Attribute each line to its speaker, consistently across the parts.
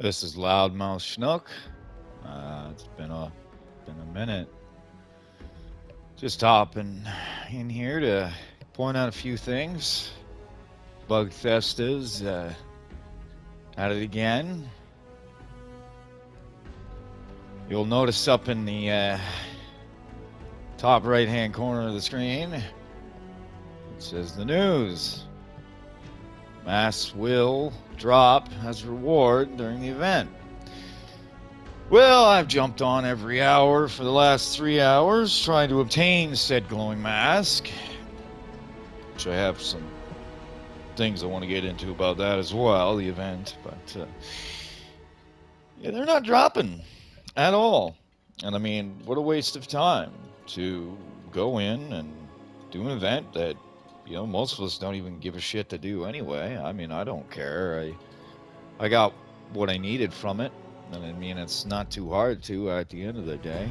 Speaker 1: This is Loudmouth Schnook. It's been a minute. Just hopping in here to point out a few things. Bugthesda's at it again. You'll notice up in the top right-hand corner of the screen, it says the news. Masks will drop as reward during the event. Well, I've jumped on every hour for the last 3 hours trying to obtain said glowing mask, which I have some things I want to get into about that as well, the event, but yeah, they're not dropping at all. And I mean, what a waste of time to go in and do an event that, most of us don't even give a shit to do anyway. I mean, I don't care. I got what I needed from it. And I mean, it's not too hard to at the end of the day.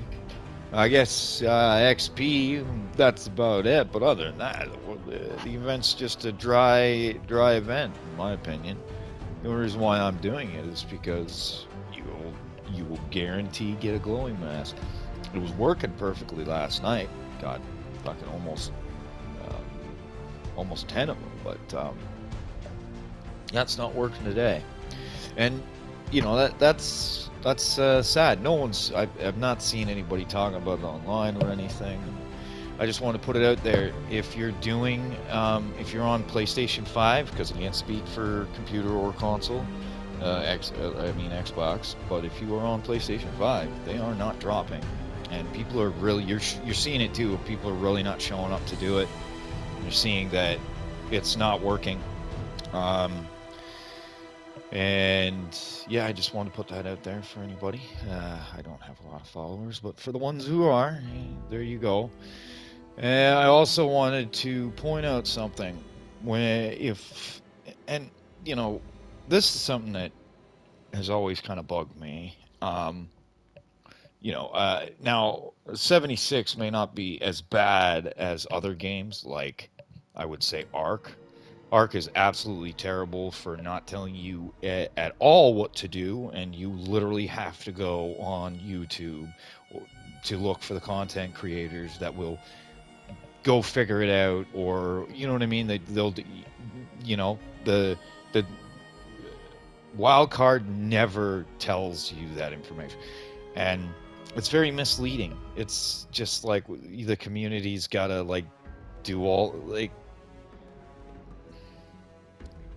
Speaker 1: I guess XP, that's about it. But other than that, the event's just a dry event, in my opinion. The only reason why I'm doing it is because you will guarantee get a glowing mask. It was working perfectly last night. Got fucking almost 10 of them, but that's not working today. And that's sad. I've not seen anybody talking about it online or anything. I just want to put it out there. If you're on PlayStation 5, because I can't speak for computer or console, Xbox. But if you are on PlayStation 5, they are not dropping, and people are really you're seeing it too. People are really not showing up to do it. You're seeing that it's not working. And yeah, I just want to put that out there for anybody. I don't have a lot of followers, but for the ones who are, there you go. And I also wanted to point out something. And this is something that has always kind of bugged me. Now 76 may not be as bad as other games, like I would say Ark. Ark is absolutely terrible for not telling you at all what to do, and you literally have to go on YouTube to look for the content creators that will go figure it out, or you know what I mean. They'll the wild card never tells you that information, and it's very misleading. It's just like the community's gotta like do all like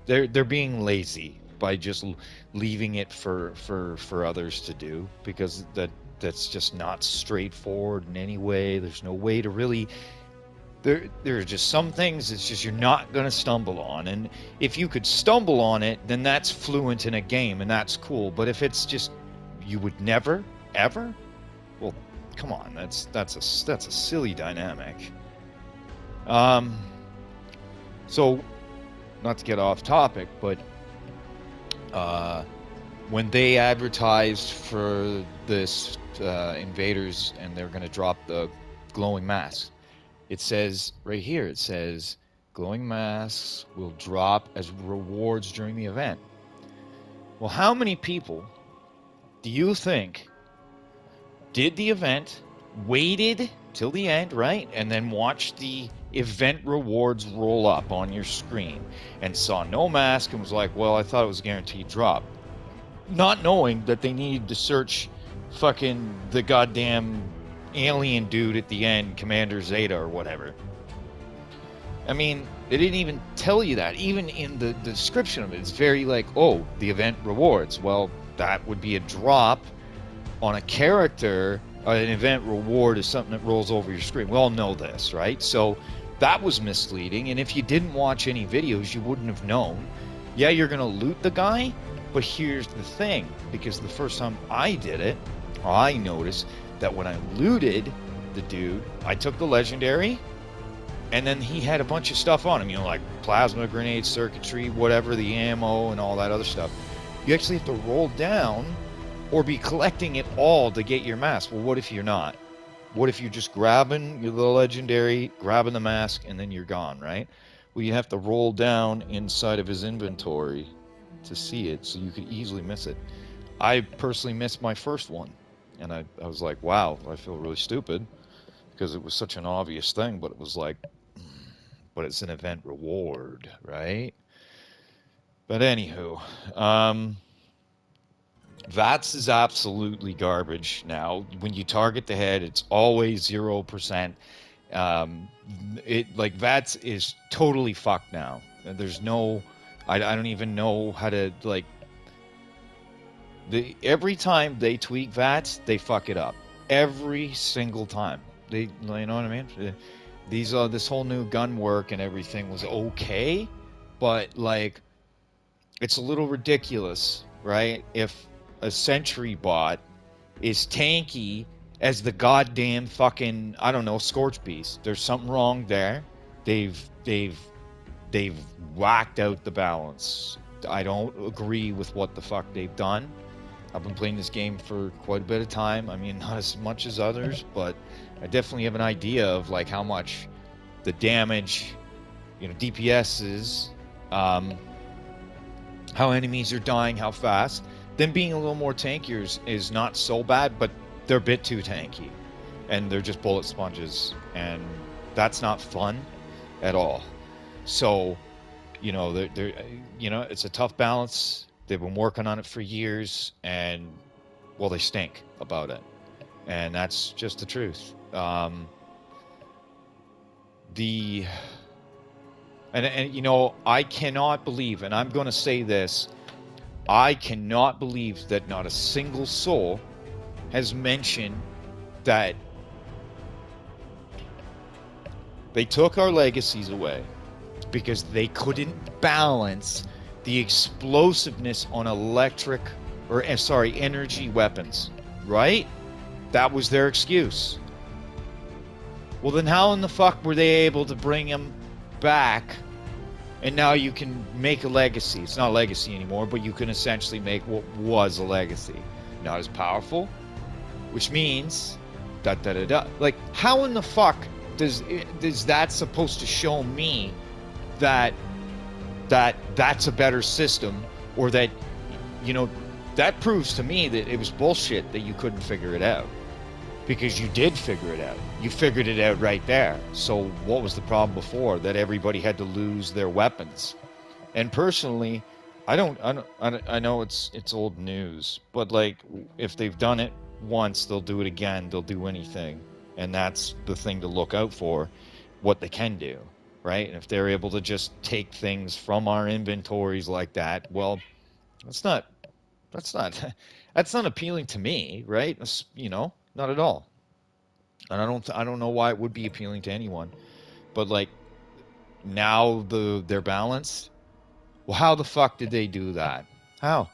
Speaker 1: they're being lazy by just leaving it for others to do, because that's just not straightforward in any way. There's no way to really there are just some things it's just you're not going to stumble on, and if you could stumble on it, then that's fluent in a game and that's cool. But if it's just you would never ever, well, come on, that's a silly dynamic. So not to get off topic, but when they advertised for this Invaders and they're going to drop the glowing masks, it says right here, it says glowing masks will drop as rewards during the event. Well, how many people do you think did the event, waited till the end, right, and then watched the event rewards roll up on your screen and saw no mask and was like, well, I thought it was a guaranteed drop, not knowing that they needed to search fucking the goddamn alien dude at the end, Commander Zeta or whatever? I mean, they didn't even tell you that. Even in the description of it, it's very like, oh, the event rewards. Well, that would be a drop on a character. An event reward is something that rolls over your screen. We all know this, right? So that was misleading. And if you didn't watch any videos, you wouldn't have known. Yeah, you're going to loot the guy, but here's the thing. Because the first time I did it, I noticed that when I looted the dude, I took the legendary, and then he had a bunch of stuff on him, like plasma grenades, circuitry, whatever, the ammo, and all that other stuff. You actually have to roll down or be collecting it all to get your mask. Well, what if you're not? What if you're just grabbing the legendary, grabbing the mask, and then you're gone, right? Well, you have to roll down inside of his inventory to see it, so you could easily miss it. I personally missed my first one, and I was like, wow, I feel really stupid because it was such an obvious thing, but it was like, but it's an event reward, right? But anywho, VATS is absolutely garbage now. When you target the head, it's always 0%. Um, it like VATS is totally fucked now. There's no, I don't even know how to like. Every time they tweak VATS, they fuck it up. Every single time. They, you know what I mean? This whole new gun work and everything was okay, but like it's a little ridiculous, right? If a Sentry bot is tanky as the goddamn fucking, I don't know, Scorch Beast. There's something wrong there. They've they've whacked out the balance. I don't agree with what the fuck they've done. I've been playing this game for quite a bit of time. I mean, not as much as others, but I definitely have an idea of like how much the damage, DPS is, how enemies are dying, how fast. Them being a little more tankier is not so bad, but they're a bit too tanky, and they're just bullet sponges, and that's not fun at all. So, they're it's a tough balance. They've been working on it for years, and well, they stink about it, and that's just the truth. I cannot believe, and I'm going to say this, I cannot believe that not a single soul has mentioned that they took our legacies away because they couldn't balance the explosiveness on energy weapons, right? That was their excuse. Well, then how in the fuck were they able to bring them back? And now you can make a legacy. It's not a legacy anymore, but you can essentially make what was a legacy. Not as powerful, which means Like, how in the fuck is that supposed to show me that that's a better system, or that that proves to me that it was bullshit that you couldn't figure it out, because you did figure it out. You figured it out right there. So what was the problem before, that everybody had to lose their weapons? And personally, I know it's old news, but like, if they've done it once, they'll do it again. They'll do anything, and that's the thing to look out for, what they can do, right? And if they're able to just take things from our inventories like that, well, that's not that's not appealing to me, right? Not at all. And I don't know why it would be appealing to anyone. But like, now their balance. Well, how the fuck did they do that? How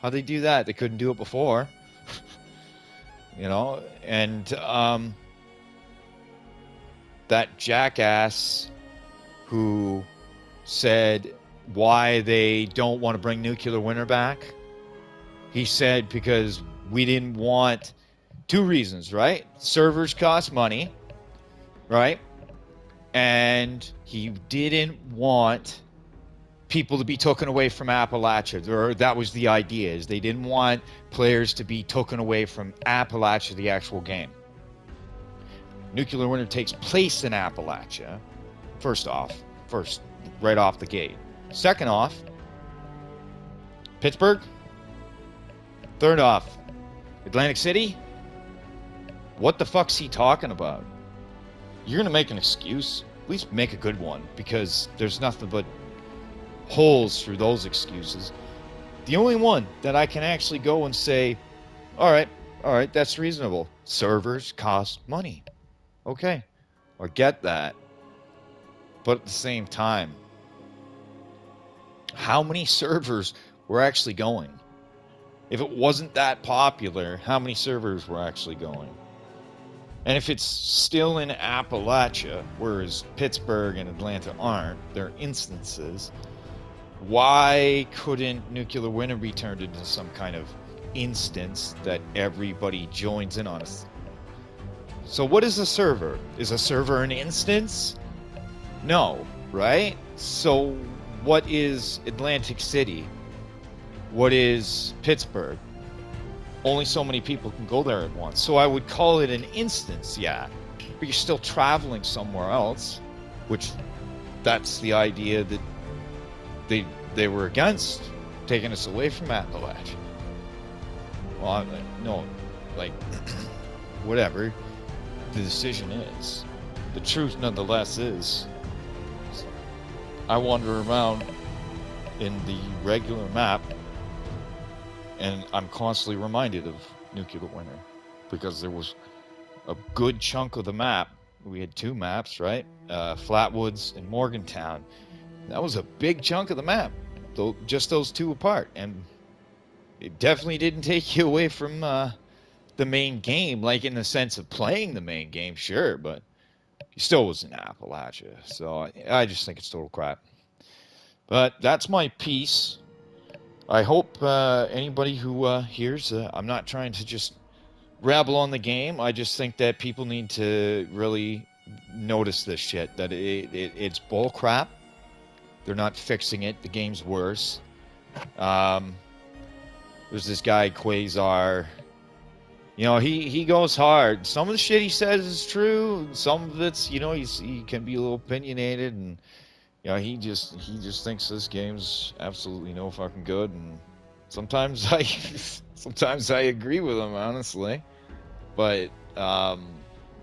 Speaker 1: they do that? They couldn't do it before. And that jackass who said why they don't want to bring nuclear winter back. He said because we didn't want, two reasons, right? Servers cost money, right? And he didn't want people to be taken away from Appalachia. Or that was the idea, is they didn't want players to be taken away from Appalachia, the actual game. Nuclear Winter takes place in Appalachia, first, right off the gate. Second off, Pittsburgh. Third off, Atlantic City. What the fuck's he talking about? You're gonna make an excuse? At least make a good one, because there's nothing but holes through those excuses. The only one that I can actually go and say, all right, that's reasonable. Servers cost money. Okay, I get that. But at the same time, how many servers were actually going? If it wasn't that popular, how many servers were actually going? And if it's still in Appalachia, whereas Pittsburgh and Atlanta aren't, they're instances, why couldn't Nuclear Winter be turned into some kind of instance that everybody joins in on? So what is a server? Is a server an instance? No, right? So what is Atlantic City? What is Pittsburgh? only so many people can go there at once. So I would call it an instance, yeah. But you're still traveling somewhere else, which that's the idea that they were against, taking us away from Appalachia. Well, no, like, whatever the decision is. The truth, nonetheless, is I wander around in the regular map, and I'm constantly reminded of Nuclear Winter, because there was a good chunk of the map. We had two maps, right? Flatwoods and Morgantown. That was a big chunk of the map, though, just those two apart, and it definitely didn't take you away from the main game, like in the sense of playing the main game, sure, but you still was in Appalachia. So I just think it's total crap. But that's my piece. I hope anybody who hears, I'm not trying to just rabble on the game. I just think that people need to really notice this shit, that it's bull crap. They're not fixing it. The game's worse. There's this guy, Quasar. You know, he goes hard. Some of the shit he says is true. Some of it's, you know, he can be a little opinionated, and you know, he just thinks this game's absolutely no fucking good. And sometimes I agree with him, honestly. But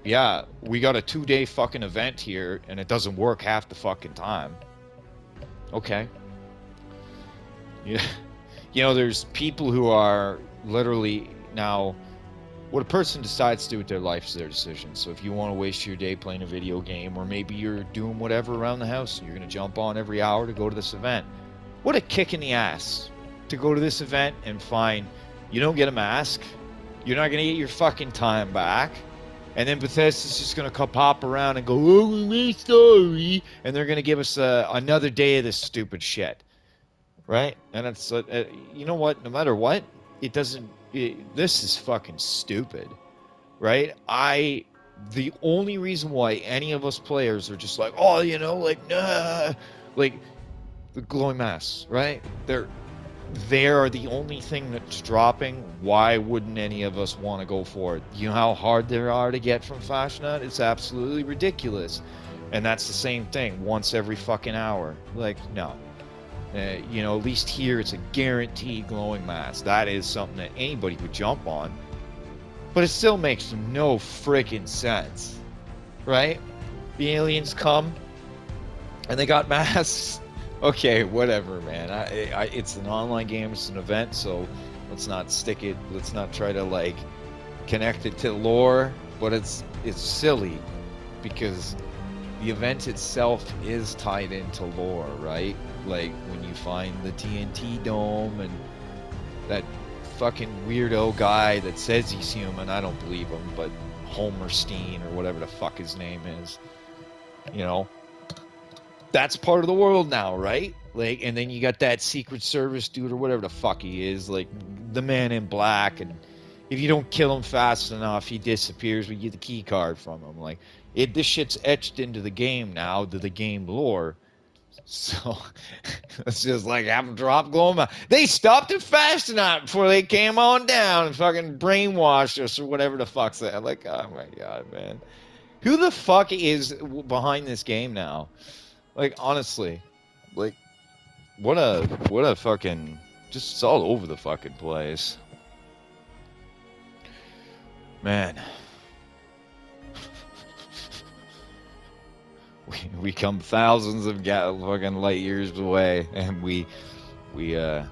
Speaker 1: yeah, we got a 2-day fucking event here, and it doesn't work half the fucking time. Okay. Yeah. You know, there's people who are literally now. What a person decides to do with their life is their decision. So if you want to waste your day playing a video game, or maybe you're doing whatever around the house, and you're going to jump on every hour to go to this event. What a kick in the ass to go to this event and find you don't get a mask. You're not going to get your fucking time back. And then Bethesda's just going to come pop around and go, oh, we're sorry. And they're going to give us another day of this stupid shit. Right? And it's, you know what? No matter what, it doesn't. This is fucking stupid, right? The only reason why any of us players are just like, oh, you know, like, nah, like the glowing masks, right? They are the only thing that's dropping. Why wouldn't any of us want to go for it? You know how hard there are to get from Fashnut? It's absolutely ridiculous. And that's the same thing once every fucking hour. Like, no. You know, at least here it's a guaranteed glowing mask. That is something that anybody would jump on. But it still makes no freaking sense. Right? The aliens come and they got masks. Okay, whatever, man. It's an online game, it's an event, so let's not stick it, let's not try to like connect it to lore, but it's silly because the event itself is tied into lore, right? Like when you find the TNT dome and that fucking weirdo guy that says he's human, I don't believe him, but Homerstein or whatever the fuck his name is, you know, that's part of the world now, right? Like, and then you got that Secret Service dude or whatever the fuck he is, like the Man in Black, and if you don't kill him fast enough, he disappears. We get the key card from him. Like, this shit's etched into the game now, to the game lore. So it's just like have them drop glowing mask. They stopped it fast enough before they came on down and fucking brainwashed us or whatever the fuck's that. I'm like, oh my god, man, who the fuck is behind this game now? Like, honestly, like, what a fucking, just it's all over the fucking place, man. We come thousands of fucking light years away, and we got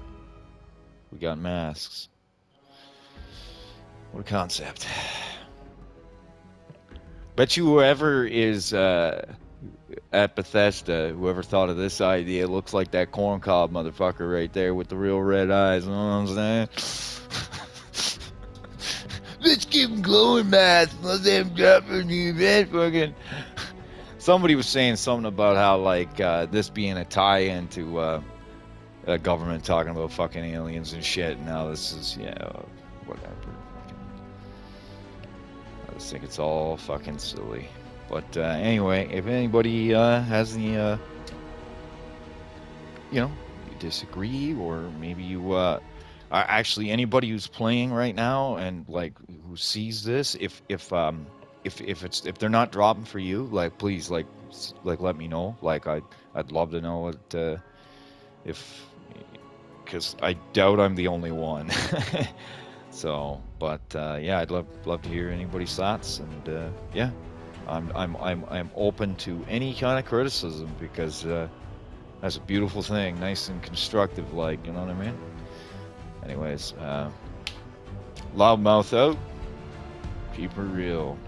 Speaker 1: masks. What a concept. Bet you whoever is at Bethesda, whoever thought of this idea, looks like that corncob motherfucker right there with the real red eyes. You know what I'm saying? Let's give him glowing masks. Let's have him drop in the event. Fucking. Somebody was saying something about how like this being a tie-in to government talking about fucking aliens and shit. And now this is whatever. I just think it's all fucking silly. But anyway, if anybody has any, you disagree, or maybe you, I Actually, anybody who's playing right now and like who sees this, if they're not dropping for you, like please like let me know. Like I'd love to know what if because I doubt I'm the only one. So, but yeah, I'd love to hear anybody's thoughts, and yeah, I'm open to any kind of criticism because that's a beautiful thing, nice and constructive, like you know what I mean. Anyways, loudmouth out, keep it real.